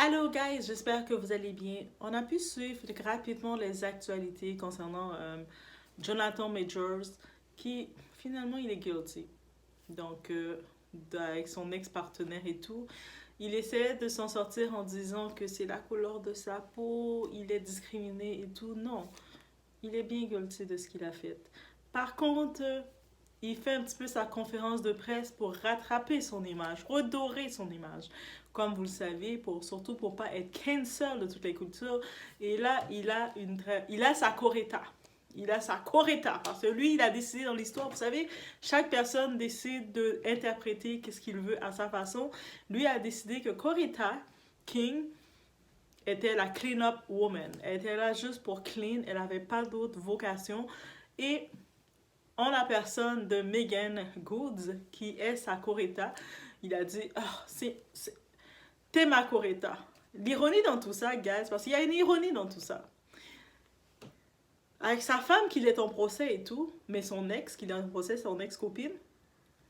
Allô guys, j'espère que vous allez bien. On a pu suivre rapidement les actualités concernant Jonathan Majors qui finalement il est guilty. Donc avec son ex-partenaire et tout, il essaie de s'en sortir en disant que c'est la couleur de sa peau, il est discriminé et tout. Non, il est bien guilty de ce qu'il a fait. Par contre, il fait un petit peu sa conférence de presse pour rattraper son image, redorer son image. Comme vous le savez, surtout pour pas être cancel de toutes les cultures. Et là, il a sa coretta. Il a sa coretta. Parce que lui, il a décidé dans l'histoire, vous savez, chaque personne décide d'interpréter ce qu'il veut à sa façon. Lui a décidé que Coretta King était la clean-up woman. Elle était là juste pour clean. Elle n'avait pas d'autre vocation. Et en la personne de Megan Good, qui est sa coretta, il a dit oh, t'es ma coretta. L'ironie dans tout ça, guys, parce qu'il y a une ironie dans tout ça. Avec sa femme qu'il est en procès et tout, mais son ex, qu'il est en procès, son ex-copine,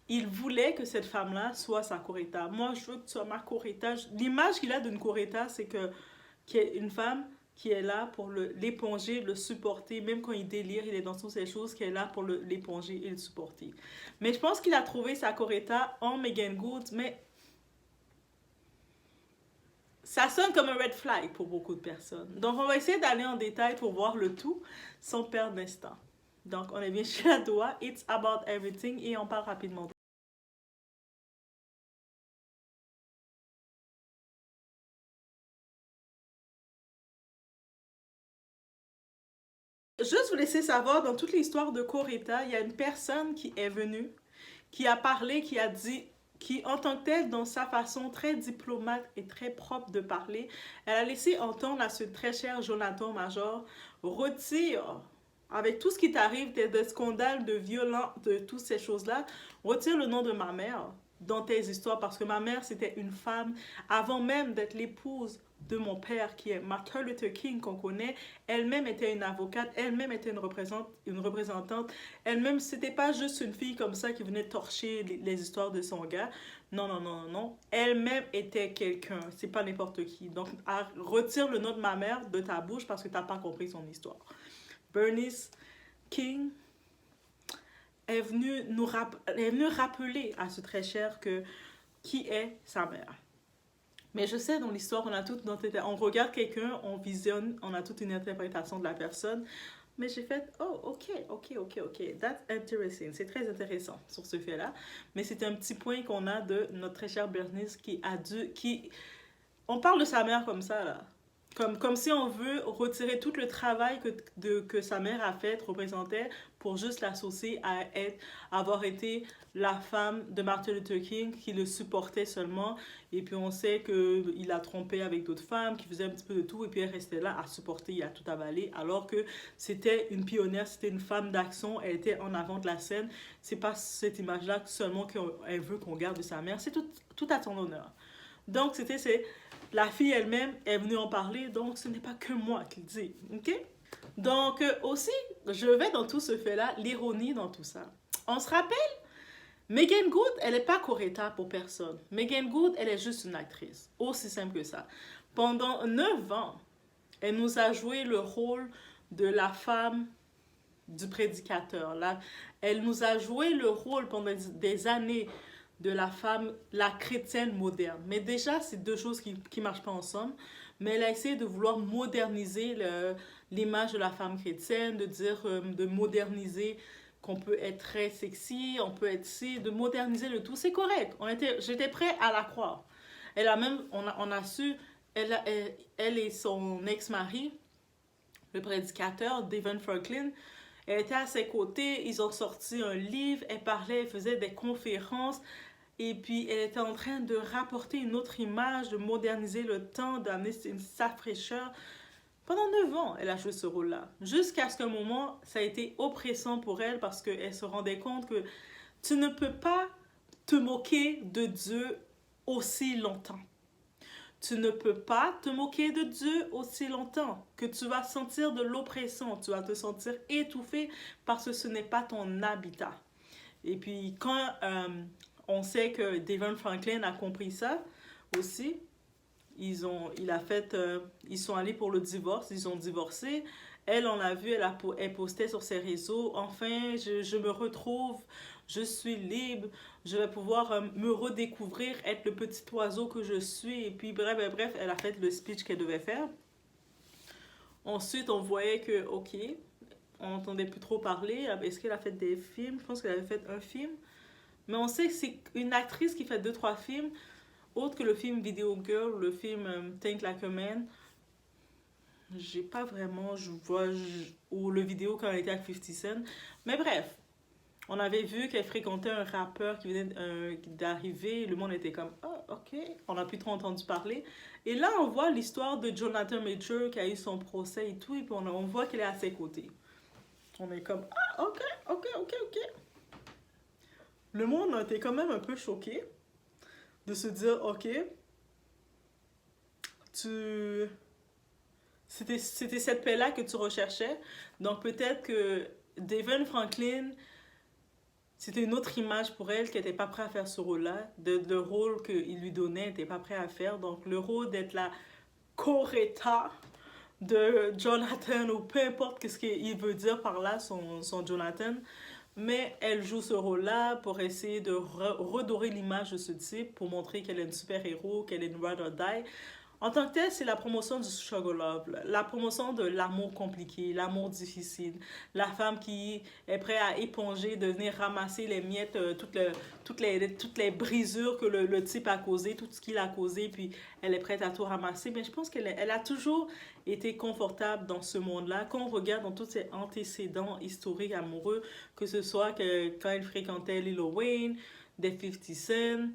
il voulait que cette femme-là soit sa coretta. Moi, je veux que tu sois ma coretta. L'image qu'il a d'une coretta, c'est que qu'il y ait une femme qui est là pour l'éponger, le supporter, même quand il délire, il est dans toutes ces choses, qui est là pour l'éponger et le supporter. Mais je pense qu'il a trouvé sa coretta en Megan Good, mais ça sonne comme un red flag pour beaucoup de personnes. Donc on va essayer d'aller en détail pour voir le tout sans perdre d'instant. Donc on est bien chez la doigt, It's About Everything, et on parle rapidement. Juste vous laisser savoir, dans toute l'histoire de Coretta, il y a une personne qui est venue, qui a parlé, qui a dit, qui en tant que telle, dans sa façon très diplomate et très propre de parler, elle a laissé entendre à ce très cher Jonathan Major, retire, avec tout ce qui t'arrive, des scandales, de violence, de toutes ces choses-là, retire le nom de ma mère dans tes histoires, parce que ma mère, c'était une femme, avant même d'être l'épouse de mon père, qui est Martin Luther King, qu'on connaît, elle-même était une avocate, elle-même était une représentante, elle-même, c'était pas juste une fille comme ça qui venait torcher les histoires de son gars. Non, non, non, non, non. Elle-même était quelqu'un, c'est pas n'importe qui. Donc, retire le nom de ma mère de ta bouche parce que t'as pas compris son histoire. Bernice King est venue rappeler à ce très cher que qui est sa mère. Mais je sais, dans l'histoire, on regarde quelqu'un, on visionne, on a toute une interprétation de la personne. Mais j'ai fait, oh, ok, ok, ok, ok, that's interesting. C'est très intéressant sur ce fait-là. Mais c'est un petit point qu'on a de notre très chère Bernice on parle de sa mère comme ça, là. Comme si on veut retirer tout le travail que sa mère a fait, représentait, pour juste l'associer à avoir été la femme de Martin Luther King qui le supportait seulement. Et puis on sait qu'il a trompé avec d'autres femmes, qui faisaient un petit peu de tout, et puis elle restait là à supporter et à tout avaler, alors que c'était une pionnière, c'était une femme d'action, elle était en avant de la scène. C'est pas cette image-là seulement qu'elle veut qu'on garde de sa mère, c'est tout à son honneur. Donc c'est la fille elle-même est venue en parler, donc ce n'est pas que moi qui le dis, ok? Donc aussi, je vais dans tout ce fait-là, l'ironie dans tout ça. On se rappelle, Megan Good, elle n'est pas Coretta pour personne. Megan Good, elle est juste une actrice, aussi simple que ça. Pendant 9 ans, elle nous a joué le rôle de la femme du prédicateur. Là, elle nous a joué le rôle pendant des années de la femme, la chrétienne moderne. Mais déjà, c'est deux choses qui ne marchent pas ensemble. Mais elle a essayé de vouloir moderniser l'image de la femme chrétienne, de dire, de moderniser qu'on peut être très sexy, on peut être si, de moderniser le tout. C'est correct. J'étais prêt à la croire. On a su, elle et son ex-mari, le prédicateur, Devin Franklin, elle était à ses côtés, ils ont sorti un livre, elle parlait, elle faisait des conférences, et puis elle était en train de rapporter une autre image, de moderniser le temps, d'amener sa fraîcheur. Pendant 9 ans, elle a joué ce rôle-là. Jusqu'à ce qu'un moment, ça a été oppressant pour elle parce qu'elle se rendait compte que tu ne peux pas te moquer de Dieu aussi longtemps. Tu ne peux pas te moquer de Dieu aussi longtemps, que tu vas sentir de l'oppression, tu vas te sentir étouffé parce que ce n'est pas ton habitat. Et puis quand on sait que Devin Franklin a compris ça aussi, ils sont allés pour le divorce, ils ont divorcé. Elle, on l'a vu, elle postait sur ses réseaux, enfin, je me retrouve, je suis libre, je vais pouvoir me redécouvrir, être le petit oiseau que je suis. Et puis, bref, elle a fait le speech qu'elle devait faire. Ensuite, on voyait que, ok, on n'entendait plus trop parler. Est-ce qu'elle a fait des films? Je pense qu'elle avait fait un film. Mais on sait que c'est une actrice qui fait deux, trois films, autre que le film Video Girl, le film Think Like a Man. J'ai pas vraiment, ou le vidéo quand elle était avec 50 Cent. Mais bref, on avait vu qu'elle fréquentait un rappeur qui venait d'arriver. Le monde était comme, ah, ok, on n'a plus trop entendu parler. Et là, on voit l'histoire de Jonathan Major qui a eu son procès et tout, et puis on voit qu'elle est à ses côtés. On est comme, ah, ok, ok, ok, ok. Le monde a été quand même un peu choqué de se dire, ok, tu... C'était cette paix-là que tu recherchais. Donc peut-être que Devin Franklin, c'était une autre image pour elle qui n'était pas prête à faire ce rôle-là. Le rôle qu'il lui donnait, elle n'était pas prête à faire. Donc le rôle d'être la Coretta de Jonathan, ou peu importe ce qu'il veut dire par là, son Jonathan. Mais elle joue ce rôle-là pour essayer de redorer l'image de ce type, pour montrer qu'elle est une super-héros, qu'elle est une ride or die. En tant que tel, c'est la promotion du struggle love, la promotion de l'amour compliqué, l'amour difficile, la femme qui est prête à éponger, de venir ramasser les miettes, toutes les brisures que le type a causées, tout ce qu'il a causé, puis elle est prête à tout ramasser. Mais je pense qu'elle a toujours été confortable dans ce monde-là. Quand on regarde dans tous ses antécédents historiques amoureux, que ce soit quand elle fréquentait Lil Wayne, des 50 Cent,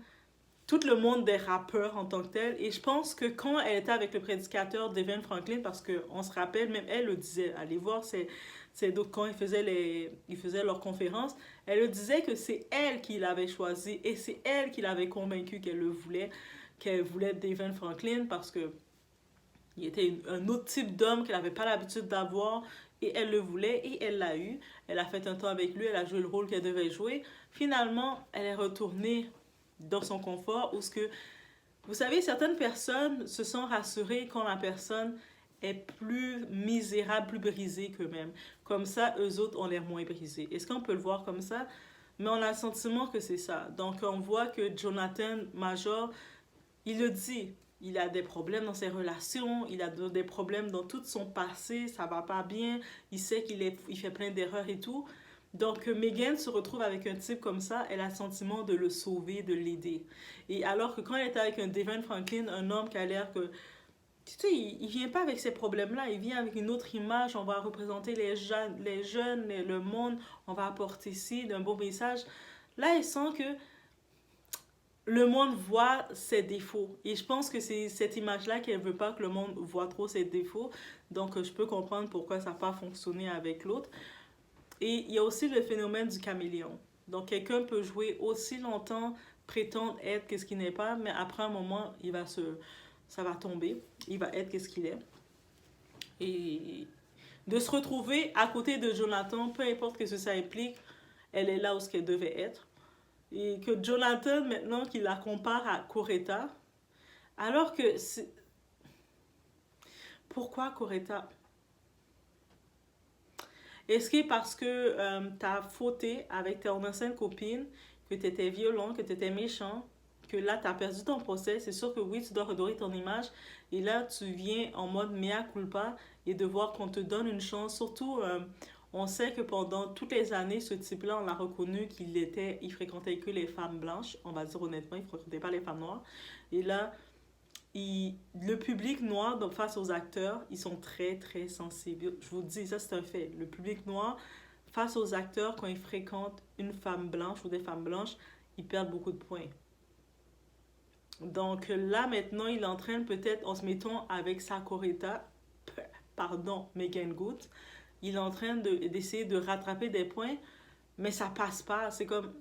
tout le monde des rappeurs en tant que tel. Et je pense que quand elle était avec le prédicateur Devin Franklin, parce qu'on se rappelle, même elle le disait, allez voir, donc quand ils faisaient leurs conférences, elle le disait que c'est elle qui l'avait choisi et c'est elle qui l'avait convaincu qu'elle voulait Devin Franklin parce que il était un autre type d'homme qu'elle n'avait pas l'habitude d'avoir et elle le voulait et elle l'a eu. Elle a fait un temps avec lui, elle a joué le rôle qu'elle devait jouer. Finalement, elle est retournée dans son confort où ce que vous savez, certaines personnes se sont rassurées quand la personne est plus misérable, plus brisée qu'eux-mêmes. Comme ça, eux autres ont l'air moins brisés. Est-ce qu'on peut le voir comme ça? Mais on a le sentiment que c'est ça. Donc on voit que Jonathan Major, il le dit, il a des problèmes dans ses relations, il a des problèmes dans tout son passé, ça va pas bien, il sait il fait plein d'erreurs et tout. Donc, Megan se retrouve avec un type comme ça, elle a le sentiment de le sauver, de l'aider. Et alors que quand elle est avec un Devin Franklin, un homme qui a l'air que... Tu sais, il vient pas avec ces problèmes-là, il vient avec une autre image, on va représenter les jeunes, le monde, on va apporter ici un beau message. Là, elle sent que le monde voit ses défauts. Et je pense que c'est cette image-là qu'elle veut pas que le monde voit trop ses défauts. Donc, je peux comprendre pourquoi ça n'a pas fonctionné avec l'autre. Et il y a aussi le phénomène du caméléon. Donc, quelqu'un peut jouer aussi longtemps, prétendre être qu'est-ce qu'il n'est pas, mais après un moment, ça va tomber. Il va être qu'est-ce qu'il est. Et de se retrouver à côté de Jonathan, peu importe ce que ça implique, elle est là où ce qu'elle devait être. Et que Jonathan, maintenant, qu'il la compare à Coretta, alors que c'est... Pourquoi Coretta? Est-ce que parce que tu as fauté avec ton ancienne copine, que tu étais violent, que tu étais méchant, que là, tu as perdu ton procès, c'est sûr que oui, tu dois redorer ton image. Et là, tu viens en mode mea culpa et de voir qu'on te donne une chance. Surtout, on sait que pendant toutes les années, ce type-là, on l'a reconnu il fréquentait que les femmes blanches. On va dire honnêtement, il ne fréquentait pas les femmes noires. Et là, le public noir, donc face aux acteurs, ils sont très, très sensibles. Je vous dis, ça c'est un fait. Le public noir, face aux acteurs, quand ils fréquentent une femme blanche ou des femmes blanches, ils perdent beaucoup de points. Donc là, maintenant, il entraîne peut-être, en se mettant avec sa Coretta, pardon, Megan Good, il est en train d'essayer de rattraper des points, mais ça passe pas. C'est comme...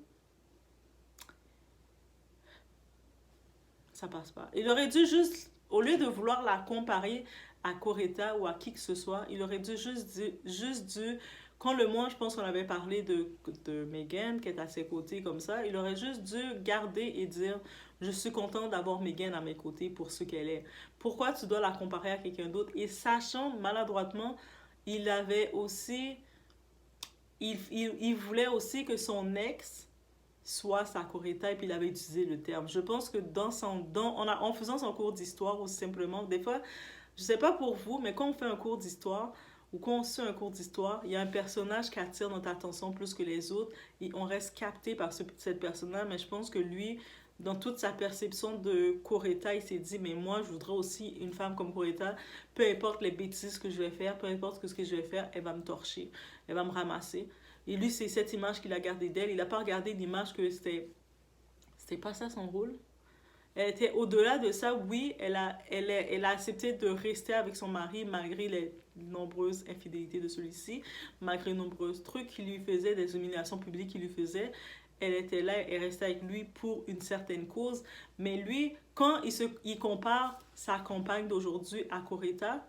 Ça passe pas. Il aurait dû juste, au lieu de vouloir la comparer à Coretta ou à qui que ce soit, il aurait dû juste dû Quand je pense qu'on avait parlé de Megan, qui est à ses côtés comme ça, il aurait juste dû garder et dire, je suis content d'avoir Megan à mes côtés pour ce qu'elle est. Pourquoi tu dois la comparer à quelqu'un d'autre? Et sachant maladroitement, il avait aussi, il voulait aussi que son ex soit sa correcta et puis il avait utilisé le terme. Je pense que en faisant son cours d'histoire ou simplement, des fois, je sais pas pour vous, mais quand on fait un cours d'histoire ou quand on suit un cours d'histoire, il y a un personnage qui attire notre attention plus que les autres et on reste capté par cette personne-là, mais je pense que lui, dans toute sa perception de Coretta, il s'est dit, mais moi, je voudrais aussi une femme comme Coretta, peu importe les bêtises que je vais faire, peu importe ce que je vais faire, elle va me torcher, elle va me ramasser. Et lui, c'est cette image qu'il a gardée d'elle. Il n'a pas regardé l'image que c'était pas ça son rôle. Elle était au-delà de ça, oui, elle a accepté de rester avec son mari malgré les nombreuses infidélités de celui-ci, malgré de nombreux trucs qu'il lui faisait, des humiliations publiques qu'il lui faisait. Elle était là et restait avec lui pour une certaine cause. Mais lui, quand il compare sa compagne d'aujourd'hui à Coretta,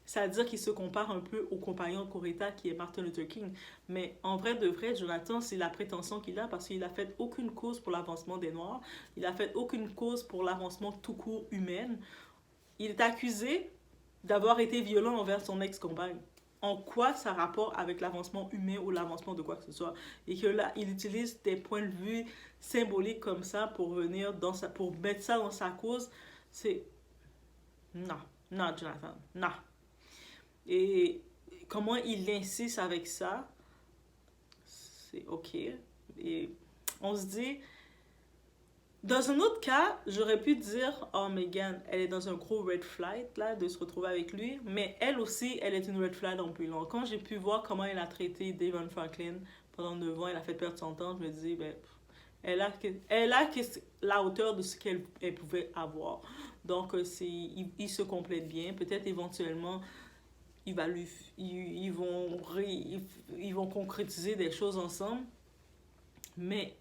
c'est-à-dire qu'il se compare un peu au compagnon de Coretta qui est Martin Luther King. Mais en vrai de vrai, Jonathan, c'est la prétention qu'il a parce qu'il n'a fait aucune cause pour l'avancement des Noirs. Il n'a fait aucune cause pour l'avancement tout court humain. Il est accusé d'avoir été violent envers son ex-compagne. En quoi ça rapport avec l'avancement humain ou l'avancement de quoi que ce soit? Et que là, il utilise des points de vue symboliques comme ça pour pour mettre ça dans sa cause. C'est... Non, non, Jonathan, non. Et comment il insiste avec ça, c'est ok. Et on se dit, dans un autre cas, j'aurais pu dire, oh Megan, elle est dans un gros red flag là, de se retrouver avec lui, mais elle aussi, elle est une red flag ambulante. Quand j'ai pu voir comment elle a traité Devon Franklin pendant 9 ans, elle a fait perdre son temps, je me dis, ben, elle a la hauteur de ce qu'elle pouvait avoir. Donc, il se complète bien. Peut-être éventuellement, il va lui, ils vont concrétiser des choses ensemble. Mais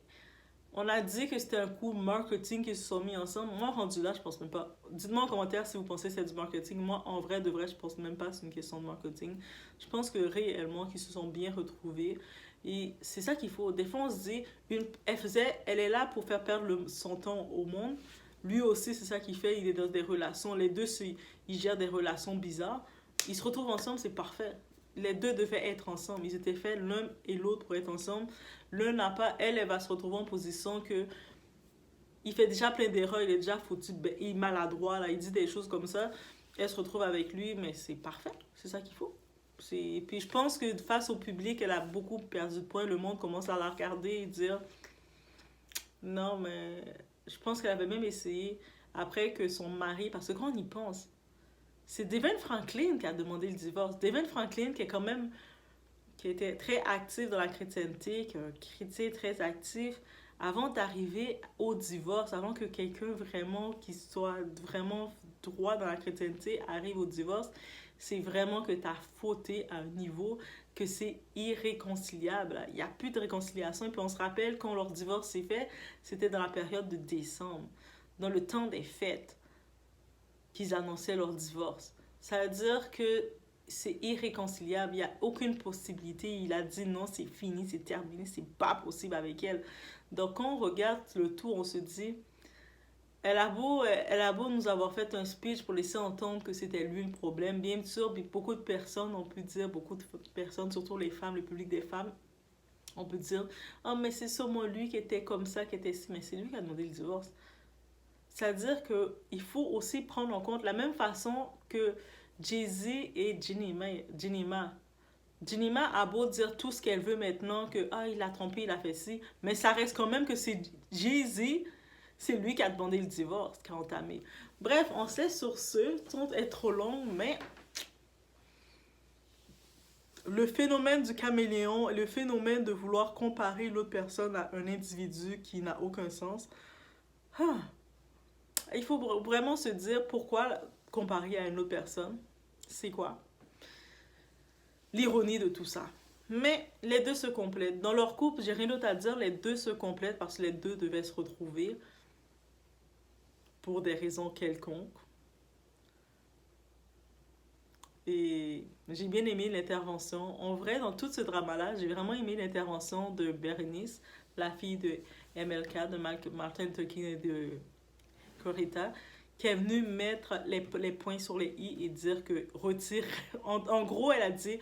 on a dit que c'était un coup marketing qu'ils se sont mis ensemble. Moi, rendu là, je pense même pas. Dites-moi en commentaire si vous pensez que c'est du marketing. Moi, en vrai, de vrai, je pense même pas que c'est une question de marketing. Je pense que réellement, qu'ils se sont bien retrouvés. Et c'est ça qu'il faut. Des fois, on se dit, elle est là pour faire perdre son temps au monde. Lui aussi, c'est ça qu'il fait. Il est dans des relations. Les deux, ils gèrent des relations bizarres. Ils se retrouvent ensemble, c'est parfait. Les deux devaient être ensemble. Ils étaient faits l'un et l'autre pour être ensemble. L'un n'a pas, elle va se retrouver en position que il fait déjà plein d'erreurs, il est déjà foutu, il est maladroit, là, il dit des choses comme ça. Elle se retrouve avec lui, mais c'est parfait. C'est ça qu'il faut. Puis je pense que face au public, elle a beaucoup perdu de points. Le monde commence à la regarder et dire non, mais je pense qu'elle avait même essayé après que son mari, parce que quand on y pense, c'est Devin Franklin qui a demandé le divorce. Devin Franklin qui est quand même qui était très actif dans la chrétienté, qui est un chrétien très actif, avant d'arriver au divorce, avant que quelqu'un vraiment qui soit vraiment droit dans la chrétienté arrive au divorce, c'est vraiment que tu as fauté à un niveau que c'est irréconciliable. Il n'y a plus de réconciliation. Et puis on se rappelle quand leur divorce s'est fait, c'était dans la période de décembre, dans le temps des fêtes, qu'ils annonçaient leur divorce. Ça veut dire que c'est irréconciliable, il n'y a aucune possibilité. Il a dit non, c'est fini, c'est terminé, c'est pas possible avec elle. Donc quand on regarde le tout, on se dit, elle a beau nous avoir fait un speech pour laisser entendre que c'était lui le problème. Bien sûr, beaucoup de personnes, on peut dire, beaucoup de personnes, surtout les femmes, le public des femmes, on peut dire, oh mais c'est sûrement lui qui était comme ça, qui était si, mais c'est lui qui a demandé le divorce. C'est-à-dire qu'il faut aussi prendre en compte la même façon que Jay-Z et Jinima. Jinima a beau dire tout ce qu'elle veut maintenant, que il a trompé, il a fait ci, mais ça reste quand même que c'est Jay-Z, c'est lui qui a demandé le divorce, qui a entamé. Bref, on se laisse sur ce, sans être trop long, mais le phénomène du caméléon, le phénomène de vouloir comparer l'autre personne à un individu qui n'a aucun sens, il faut vraiment se dire pourquoi comparer à une autre personne. C'est quoi l'ironie de tout ça? Mais les deux se complètent. Dans leur couple, j'ai rien d'autre à dire, les deux se complètent parce que les deux devaient se retrouver pour des raisons quelconques. Et J'ai bien aimé l'intervention. En vrai, dans tout ce drama-là, j'ai vraiment aimé l'intervention de Berenice, la fille de MLK, de Martin Luther King et de Corita, qui est venue mettre les points sur les i et dire que retire. En gros, elle a dit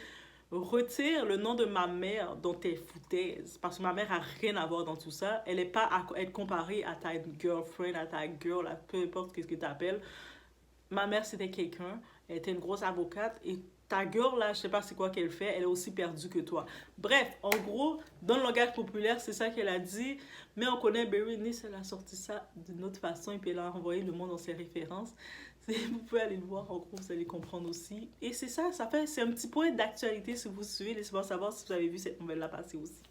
retire le nom de ma mère dans tes foutaises. Parce que ma mère a rien à voir dans tout ça. Elle n'est pas à être comparée à ta girlfriend, à ta girl, à peu importe ce que tu appelles. Ma mère, c'était quelqu'un. Elle était une grosse avocate. Et ta girl, là, je sais pas c'est quoi qu'elle fait. Elle est aussi perdue que toi. Bref, en gros, dans le langage populaire, c'est ça qu'elle a dit. Mais on connaît Berenice, elle a sorti ça d'une autre façon. Et puis elle a envoyé le monde dans ses références. Vous pouvez aller le voir, en gros, vous allez comprendre aussi. Et c'est ça, c'est un petit point d'actualité si vous suivez. Laissez-moi savoir si vous avez vu cette nouvelle-là passer aussi.